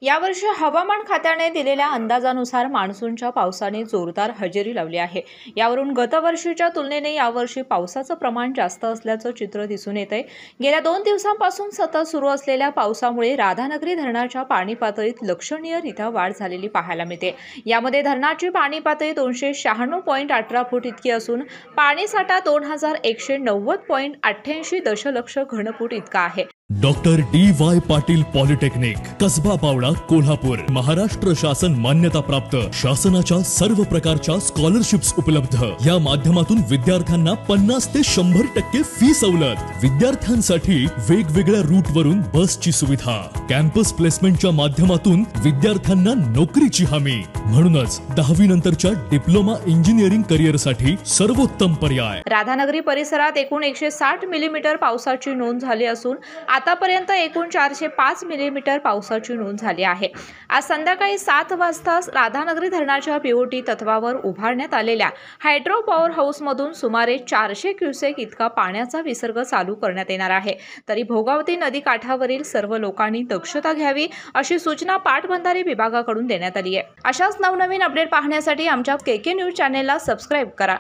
यावर्षी हवामान खात्याने दिलेल्या अंदाजानुसार मान्सूनच्या पावसाने जोरदार हजेरी लावली आहे। यावरून गतवर्षीच्या तुलनेने यावर्षी पावसाचं प्रमाण जास्त असल्याचं चित्र दिसून येतंय। गेल्या 2 दिवसांपासून सतत सुरू असलेल्या पावसामुळे राधानगरी धरणाच्या पाणी पातळीत लक्षणीयरित्या वाढ झालेली पाहायला मिळते। यामध्ये धरणाची पाणी पातळी 296.18 फूट इतकी असून पाणीसाठा 2190.88 दशलक्ष घनफूट इतका आहे। Doctor D Y. Patil polytechnic, Kasba Bawda, Kolhapur. Maharashtra शासन मान्यता प्राप्त, शासनाच्या सर्व प्रकारच्या स्कॉलरशिप्स उपलब्ध। या माध्यमातून विद्यार्थ्यांना 50 ते 100% फी सवलत। विद्यार्थ्यांसाठी वेगवेगळ्या रूट वरून बसची सुविधा। कॅम्पस प्लेसमेंटच्या माध्यमातून विद्यार्थ्यांना नोकरीची हमी। म्हणूनच 10वी नंतरच्या डिप्लोमा इंजिनिअरिंग करिअरसाठी सर्वोत्तम पर्याय। राधानगरी परिसरात एकूण 160 मिलीमीटर पावसाची नोंद झाली असून आतापर्यंत एकूण 405 मिलीमीटर पावसाची नोंद झाली आहे। आज संध्याकाळी 7 वाजता राधानगरी धरणाच्या पीओटी तत्वावर उभारण्यात आलेल्या हायड्रो पॉवर हाऊसमधून सुमारे 400 क्युसेक इतका पाण्याचा विसर्ग चालू करण्यात येणार आहे। तरी भोगावती नदी काठावरील सर्व लोकांनी दक्षता घ्यावी अशी सूचना पाटबंधारे विभागाकडून देण्यात आली आहे। अशाच नवनवीन अपडेट पाहण्यासाठी आमच्या केके न्यूज चॅनेलला सबस्क्राइब करा।